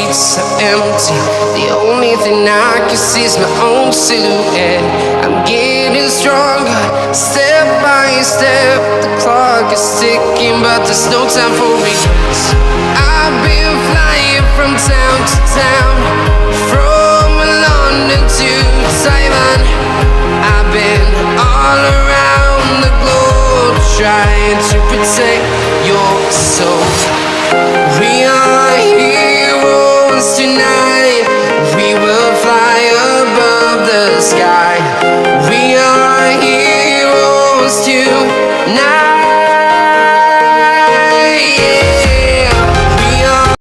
streets are empty. The only thing I can see is my own silhouette. I'm getting stronger, step by step. The clock is ticking, but there's no time for regrets. I've been flying from town to town, from London to Taiwan. I've been all around the globe trying to protect your soul. We are heroes tonight. We will fly above the sky. We are heroes tonight. Yeah. We are.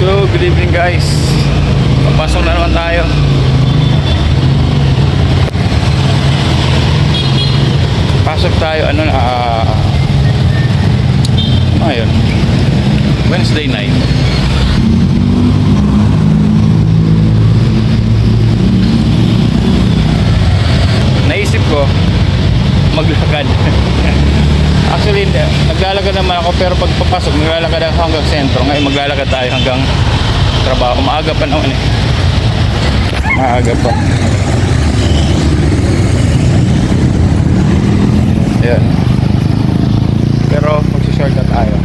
So, good evening guys. Papasok na naman tayo. Pasok tayo, ano yun? Wednesday night. Naisip ko maglakad. Actually, naglalakad naman ako, pero pag papasok, naglalakad ako hanggang sentro. Ngayon, maglalakad tayo hanggang trabaho. Maaga pa naman eh. Maaga pa. Ayan. Pero, magsi-shortcut tayo.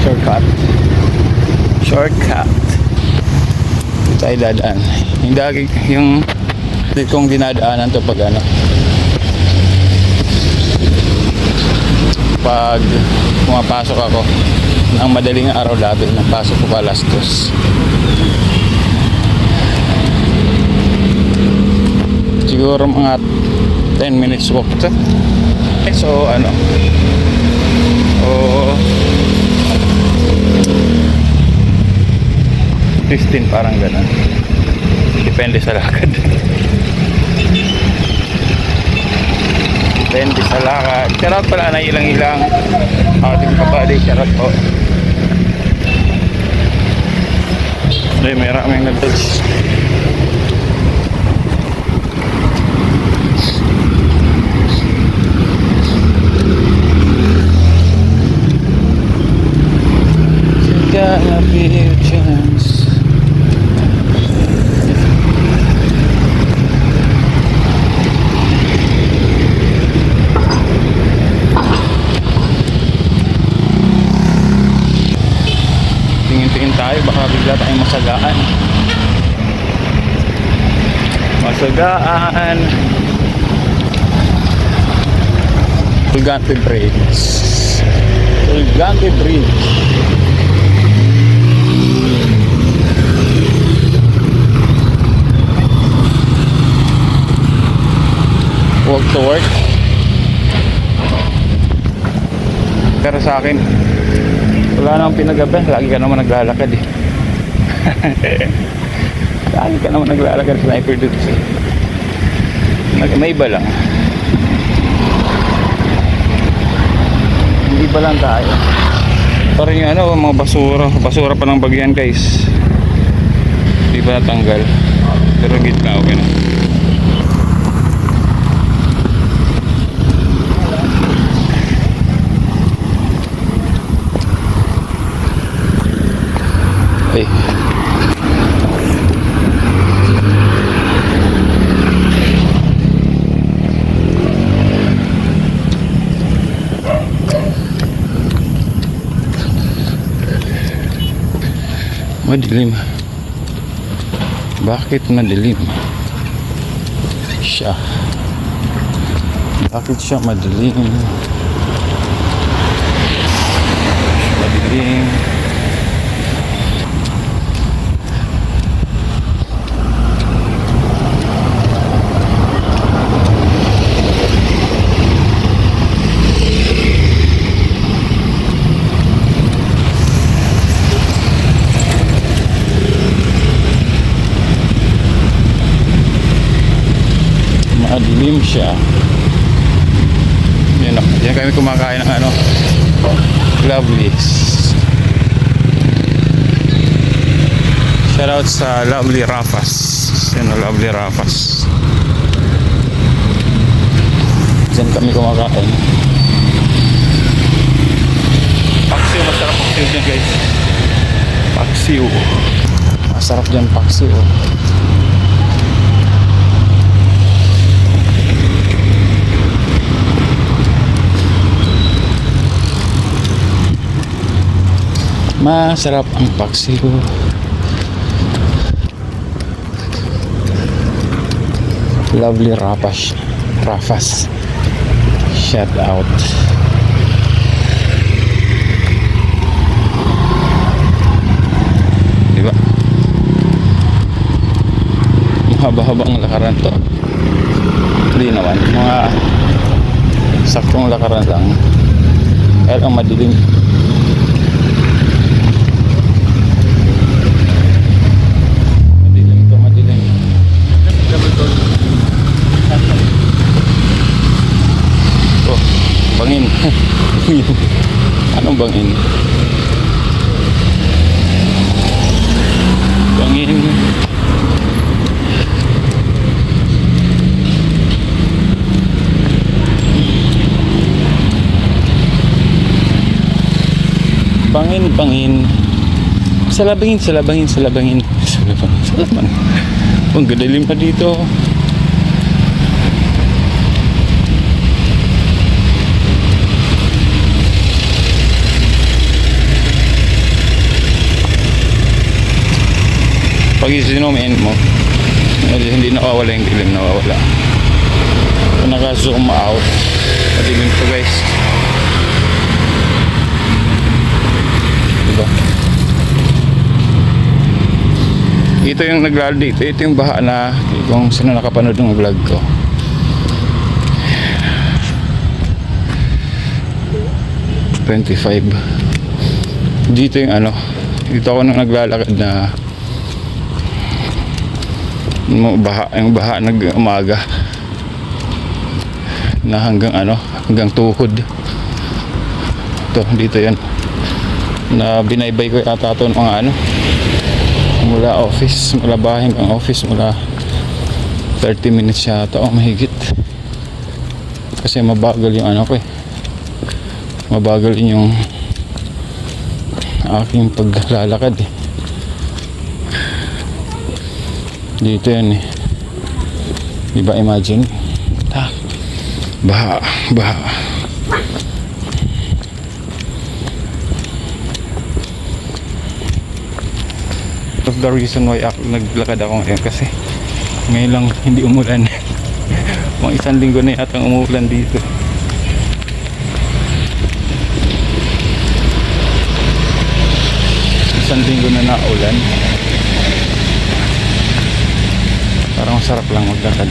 Shortcut. Dito tayo dadaan. Yung dito kong dinadaanan to pag pag pumapasok ako ng madaling araw dati, napasok ko pa alas 2. Siguro mga 10 minutes walk to. So 15 parang ganun. Depende sa lakad. Depende sa lakad. Shoutout pala na ilang ating kapatid. Shoutout po. Ay, may raming nag-touch. You gotta be a chance. Tingin tayo, baka bigla tayong masagaan. Tulgante Bridge. Walk to work. Pero sa akin, wala namang pinagabi. Lagi ka naman naglalakad eh. Lagi ka naman naglalakad. Sniper dito. May iba lang. Hindi ba lang tayo? Parang yung mga basura pa ng bagyan guys. Hindi pa natanggal. Pero gitna okay na. Hey. Madilim. Bakit madilim? Bakit siya madilim? Madilim. siya. Yan, yan kami kumakain ng ano, Lovely's. Shoutout sa Lovely Rafas. Yan, Lovely Rafas. Diyan kami kumakain. Paksiw, masarap paksiw dyan guys. Paksiw. Masarap dyan paksiw. Masarap ang paksiw. Lovely Rafas. Rafas. Shout out. Diba? Mahaba-habang lakaran to. Hindi naman. Mga saktong lakaran lang. Kaya ang madilim. Madilim to, madilim. Oh, bangin. Anong bangin? Bangin. Bangin, bangin. Salabangin, salabangin, salabangin. Salabangin, salabangin. Ang gadalim pa dito. Pag isinumin mo, hindi nawawala yung dilim, nawawala. Kung naka-zoom out, madilim to guys. Diba? Ito yung naglalaro dito. Ito yung baha na kung sino nakapanood ng vlog ko. $25. Dito yung ano, dito ako nang naglalakad na yung baha nag-umaga na hanggang ano, hanggang tuhod. Ito, dito yan na binaybay ko yata ito ng mga ano, mula office, mula bahay hanggang office, mula 30 minutes yata o mahigit, kasi mabagal yung ano ko eh, mabagal yung aking paglalakad eh. Dito yan eh, diba, imagine baha, baha. Of the reason why naglakad ako ngayon, kasi ngayon lang hindi umulan. Mga isang linggo na yata umulan dito. Isang linggo na naulan. Parang sarap lang maglakad.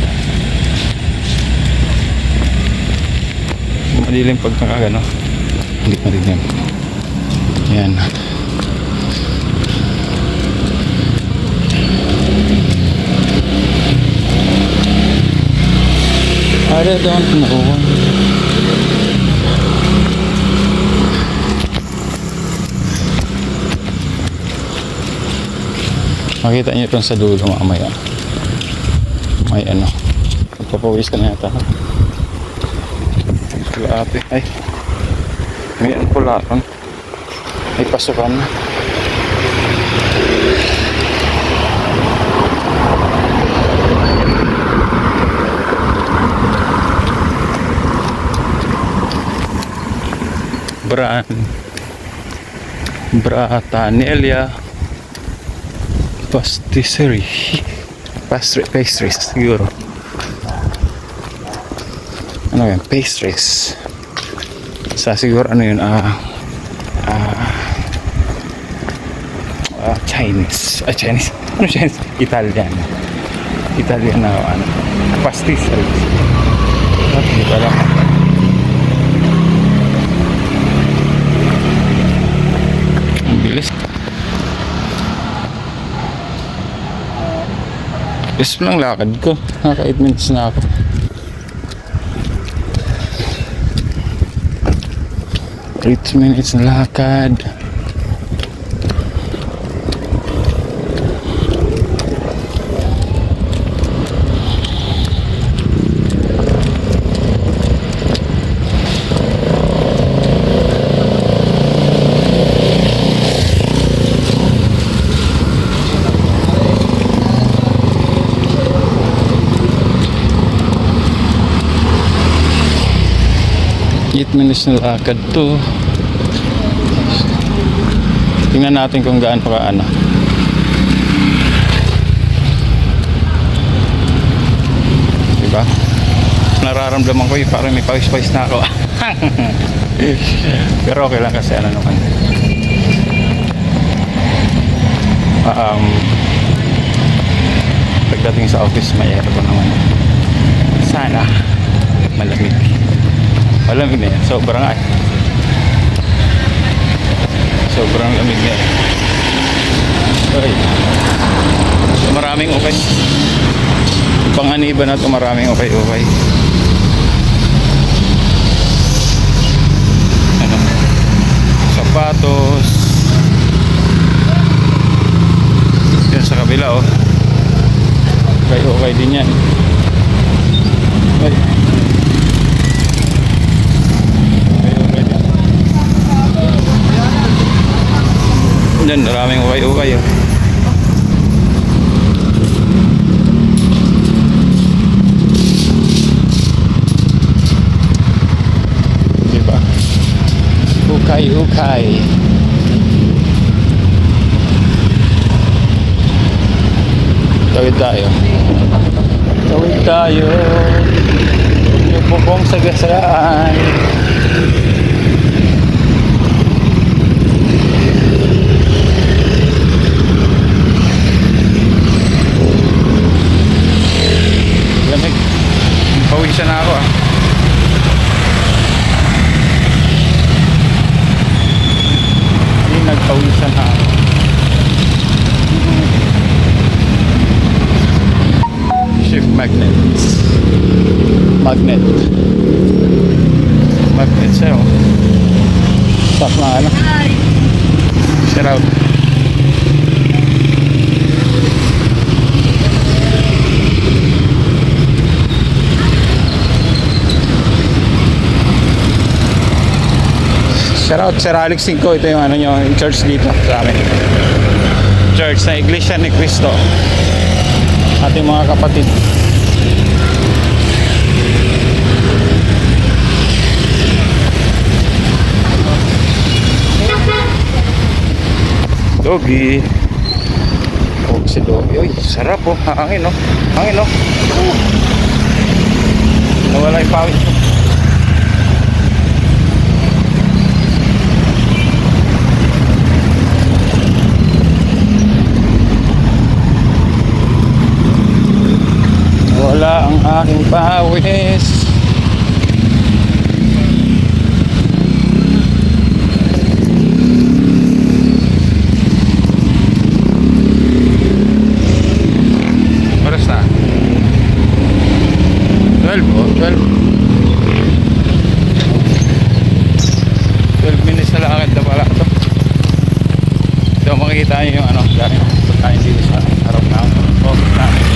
Madilim pag nakagano. Hindi madilim. Yan. I don't know. Makita niyo ito sa dulo mamaya. May ano, magpapawis ka na yata. Pula ate, ay may ano pula ron, may pasukan. Bratanelia Pastisserie. Pastries siguro. Ano yan? Pastries. Siguro ano yun? Chinese. Chinese. Ano Chinese? Italian. Italian na ano? Pastisserie. Hindi pala. Ang bilis. Bilis lang lakad ko. Naka 8 minutes na ako. 8 minutes na lakad. Minutes na lakad to. Tingnan natin kung gaano pa ano. Diba? Nararamdaman ko yung parang may pawis-pawis na ako. Pero okay lang kasi ano naman. Pagdating sa office may aircon naman. Sana malamig. Malamig na yan. Sobrang ay. Sobrang lamig na yan. Ay. Maraming okay. Pang-aniba na ito, maraming okay. Ano? Sapatos. Yan sa kabila oh. Okay din yan. Ay. Yan, maraming ukay-ukay oh. Diba? Ukay-ukay. Tawid tayo. Huwag niyo po pong sagasaan. Pawisan na ako ah. Hindi nagpawisan na ako. Shift magnet. Magnet siya oh. Stop na ano. Shout out. Shoutout Sir Alex Cinco. Ito yung ano nyo, yung church dito sa amin. Church na Iglesia ni Cristo. Ating mga kapatid. Doggy. Oh, si Doggy. Uy, sarap oh. Hangin oh. Hangin oh. Nawala yung pawis. Wala ang aking pawis. Oras na 12 oh, 12 minutes na lakad na pala ito. So makikita nyo yung ano galing pagkain dito sa harap na office namin.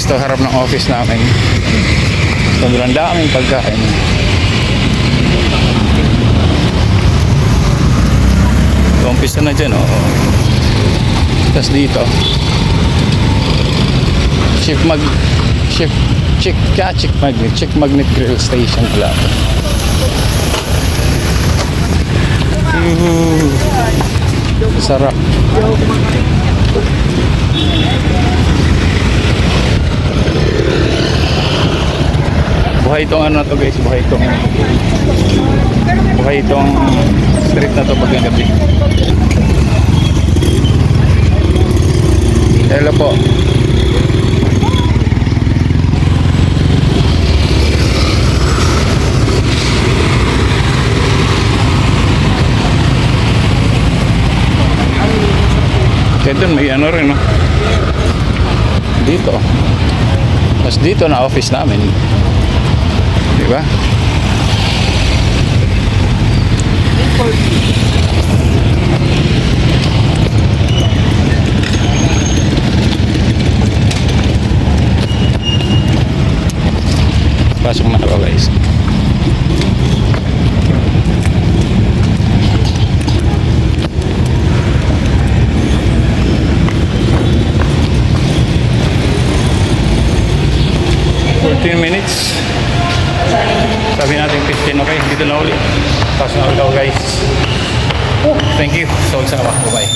Ito harap ng office namin. Sobrang daming pagkain. Umpisa na dyan oh. Tapos dito Chick Magnet Grill Station pala. Sarap. Buhay itong ano na to guys, buhay itong street na to pag gabi. Hello po. Kaya dun may ano rin no? Dito. Mas dito na office namin. Diba? Pasok na ako guys. Minutes. Sabi natin 15, okay? Dito na ulit. Pasok na ulit ako guys. Thank you. So, sa kawa. Bye-bye.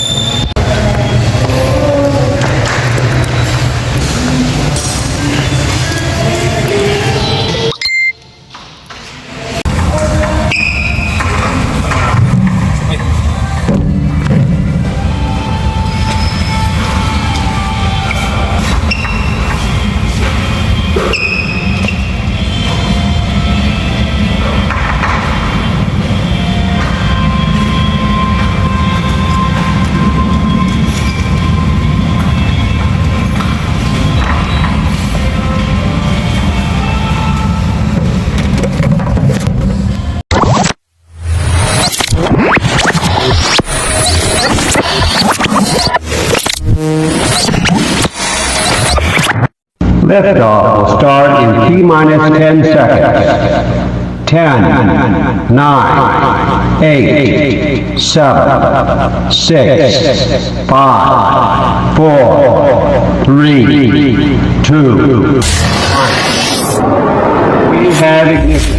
Liftoff will start in T-minus 10 seconds. 10, 9, 8, 7, 6, 5, 4, 3, 2, 1. We have ignition.